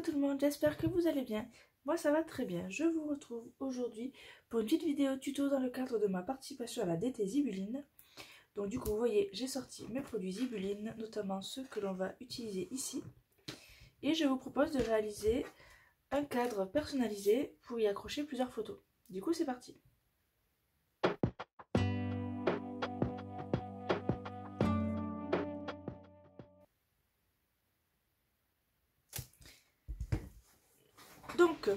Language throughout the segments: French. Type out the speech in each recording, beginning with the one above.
Coucou tout le monde, j'espère que vous allez bien. Moi ça va très bien. Je vous retrouve aujourd'hui pour une petite vidéo tuto dans le cadre de ma participation à la DT Zibuline. Donc du coup vous voyez, j'ai sorti mes produits Zibuline, notamment ceux que l'on va utiliser ici. Et je vous propose de réaliser un cadre personnalisé pour y accrocher plusieurs photos. Du coup c'est parti. Donc,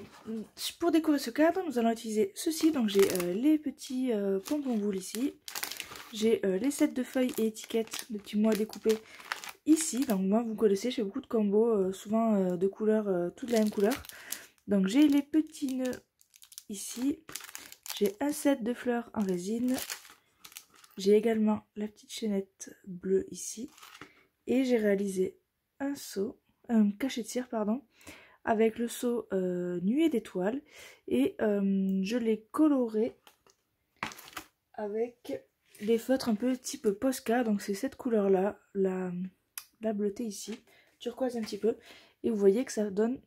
pour décorer ce cadre, nous allons utiliser ceci. Donc, j'ai les petits pompons boules ici. J'ai les sets de feuilles et étiquettes de petits mots à découper ici. Donc, moi, vous connaissez, je fais beaucoup de combos, souvent de couleurs, toutes la même couleur. Donc, j'ai les petits nœuds ici. J'ai un set de fleurs en résine. J'ai également la petite chaînette bleue ici. Et j'ai réalisé un cachet de cire, pardon, avec le seau nuée d'étoiles et je l'ai coloré avec des feutres un peu type Posca, donc c'est cette couleur là, la bleutée ici, turquoise un petit peu, et vous voyez que ça donne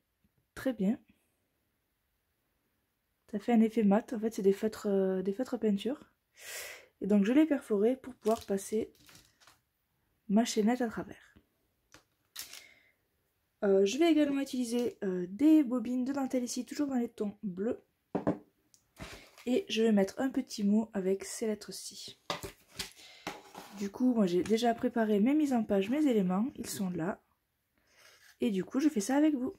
très bien, ça fait un effet mat, en fait c'est des feutres à peinture, et donc je l'ai perforé pour pouvoir passer ma chaînette à travers. Je vais également utiliser des bobines de dentelle ici, toujours dans les tons bleus. Et je vais mettre un petit mot avec ces lettres-ci. Du coup, moi j'ai déjà préparé mes mises en page, mes éléments, ils sont là. Et du coup, je fais ça avec vous.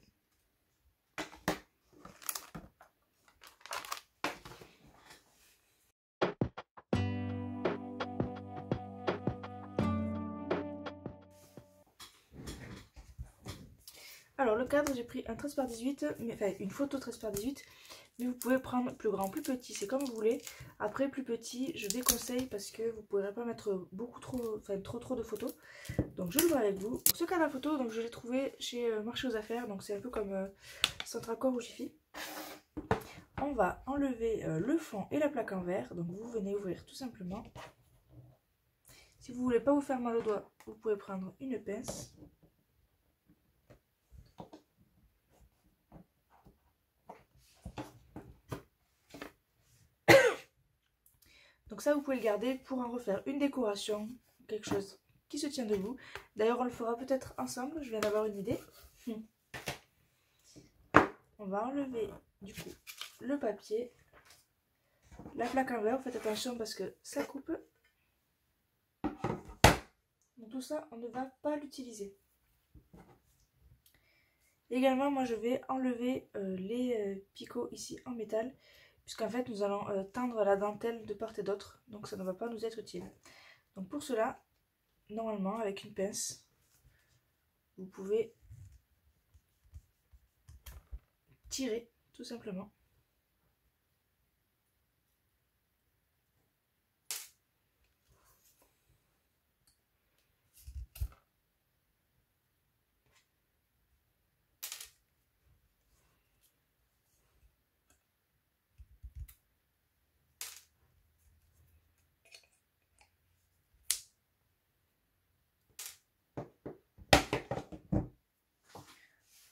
Alors le cadre, j'ai pris un 13 par 18, enfin une photo 13 par 18, mais vous pouvez prendre plus grand, plus petit, c'est comme vous voulez. Après plus petit, je déconseille parce que vous ne pourrez pas mettre trop de photos. Donc je le vois avec vous. Ce cadre à photo, donc je l'ai trouvé chez Marché aux Affaires, donc c'est un peu comme Centracor ou Jiffy. On va enlever le fond et la plaque en verre, donc vous venez ouvrir tout simplement. Si vous ne voulez pas vous faire mal au doigt, vous pouvez prendre une pince. Donc ça, vous pouvez le garder pour en refaire une décoration, quelque chose qui se tient debout. D'ailleurs, on le fera peut-être ensemble, je viens d'avoir une idée. On va enlever du coup le papier, la plaque en verre, faites attention parce que ça coupe. Donc tout ça, on ne va pas l'utiliser. Également, moi je vais enlever les picots ici en métal, puisqu'en fait nous allons teindre la dentelle de part et d'autre, donc ça ne va pas nous être utile. Donc pour cela, normalement avec une pince, vous pouvez tirer tout simplement.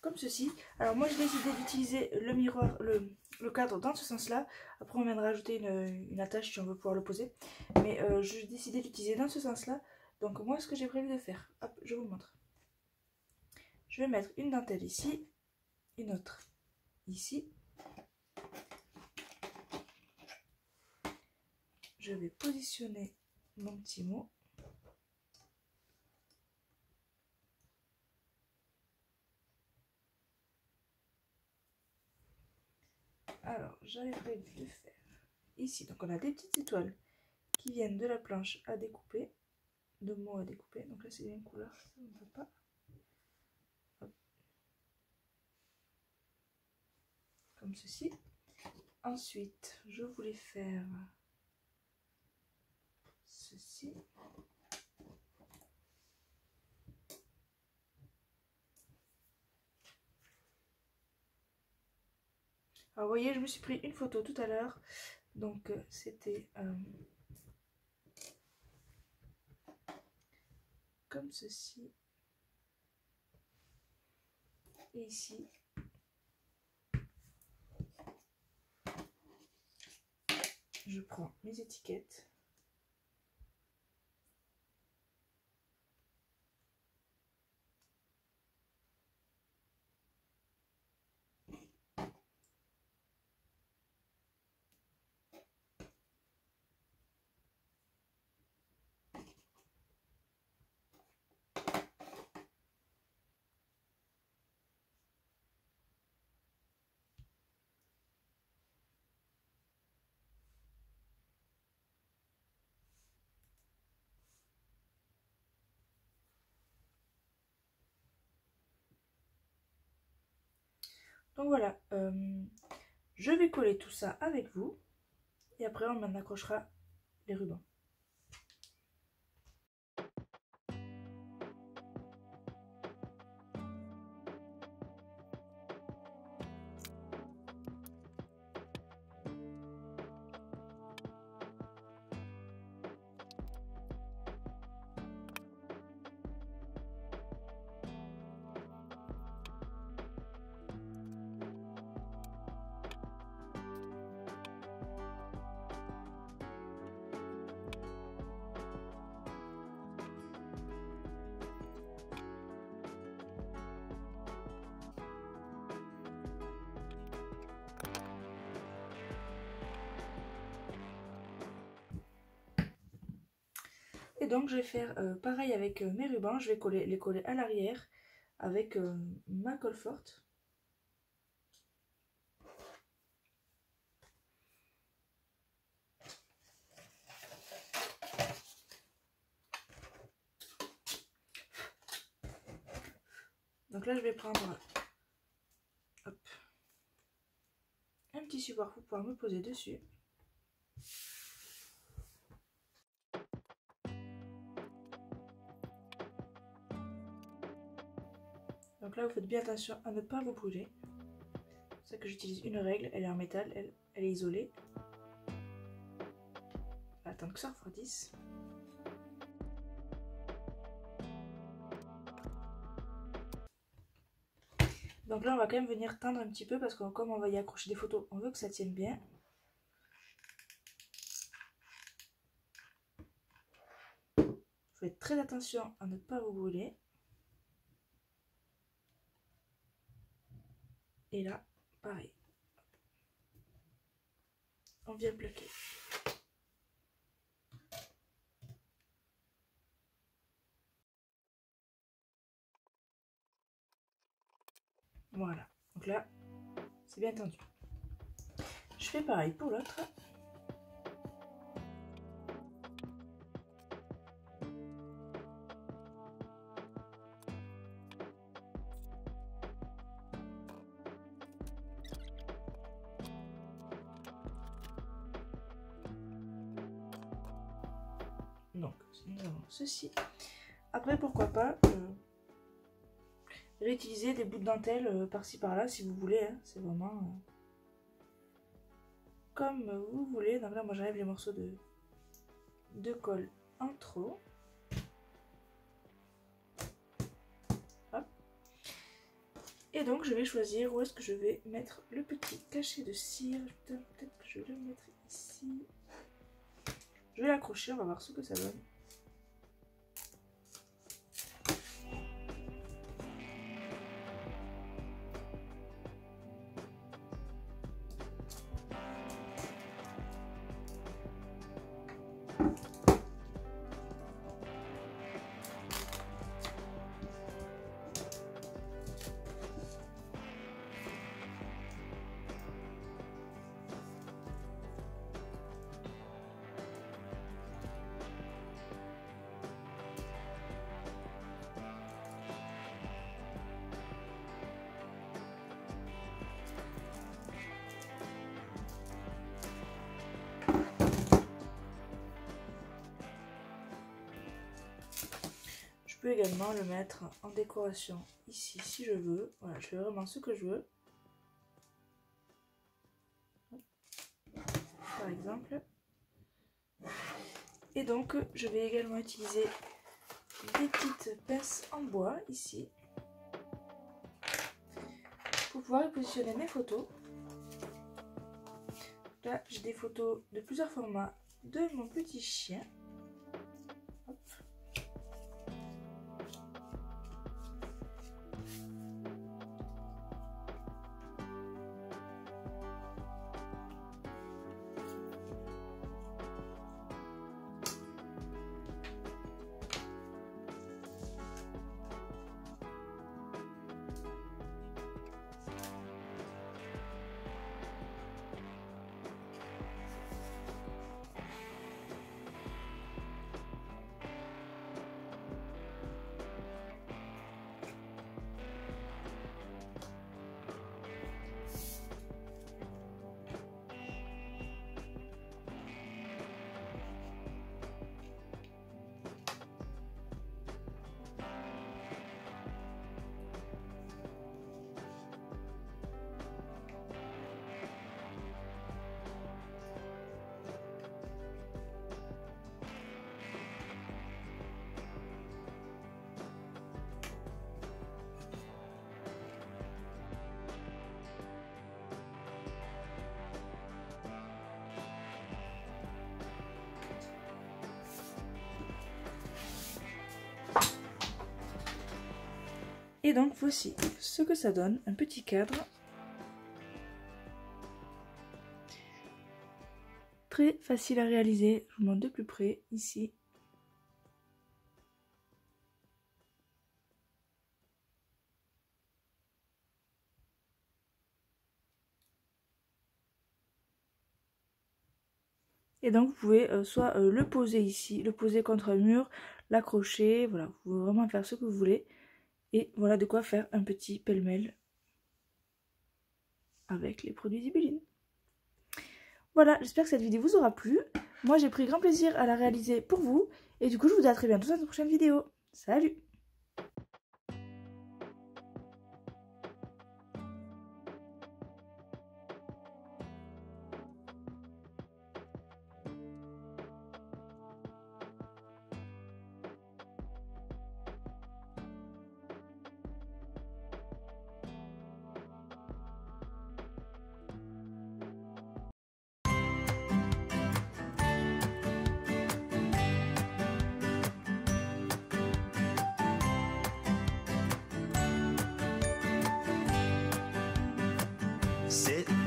Comme ceci. Alors moi j'ai décidé d'utiliser le miroir, le cadre dans ce sens là. Après on viendra ajouter une attache si on veut pouvoir le poser. Mais j'ai décidé d'utiliser dans ce sens là. Donc moi ce que j'ai prévu de faire, hop, je vous montre. Je vais mettre une dentelle ici, une autre ici. Je vais positionner mon petit mot. Alors, j'arriverai de le faire ici. Donc, on a des petites étoiles qui viennent de la planche à découper, de mots à découper. Donc là, c'est les mêmes couleurs, ça on ne peut pas. Hop. Comme ceci. Ensuite, je voulais faire ceci. Alors, vous voyez, je me suis pris une photo tout à l'heure. Donc, c'était comme ceci. Et ici, je prends mes étiquettes. Donc voilà, je vais coller tout ça avec vous et après on en accrochera les rubans. Et donc je vais faire pareil avec mes rubans, je vais les coller à l'arrière avec ma colle forte. Donc là je vais prendre hop, un petit support pour pouvoir me poser dessus. Donc là vous faites bien attention à ne pas vous brûler. C'est pour ça que j'utilise une règle, elle est en métal, elle est isolée. On va attendre que ça refroidisse. Donc là on va quand même venir teindre un petit peu parce que comme on va y accrocher des photos, on veut que ça tienne bien. Faites très attention à ne pas vous brûler. Et là, pareil. On vient plaquer. Voilà. Donc là, c'est bien tendu. Je fais pareil pour l'autre. Donc, nous avons ceci. Après, pourquoi pas réutiliser des bouts de dentelle par-ci par-là si vous voulez. Hein. C'est vraiment comme vous voulez. Donc là, moi, j'enlève les morceaux de colle en trop. Hop. Et donc, je vais choisir où est-ce que je vais mettre le petit cachet de cire. Peut-être que je vais le mettre ici. Je vais l'accrocher, on va voir ce que ça donne. Je peux également le mettre en décoration ici si je veux. Voilà, je fais vraiment ce que je veux. Par exemple. Et donc, je vais également utiliser des petites pinces en bois ici pour pouvoir y positionner mes photos. là, j'ai des photos de plusieurs formats de mon petit chien. Hop. Et donc voici ce que ça donne, un petit cadre. Très facile à réaliser, je vous montre de plus près ici. Et donc vous pouvez soit le poser ici, le poser contre un mur, l'accrocher, voilà, vous pouvez vraiment faire ce que vous voulez. Et voilà de quoi faire un petit pêle-mêle avec les produits Zibeline. Voilà, j'espère que cette vidéo vous aura plu. Moi j'ai pris grand plaisir à la réaliser pour vous. Et du coup je vous dis à très bientôt dans une prochaine vidéo. Salut! Sit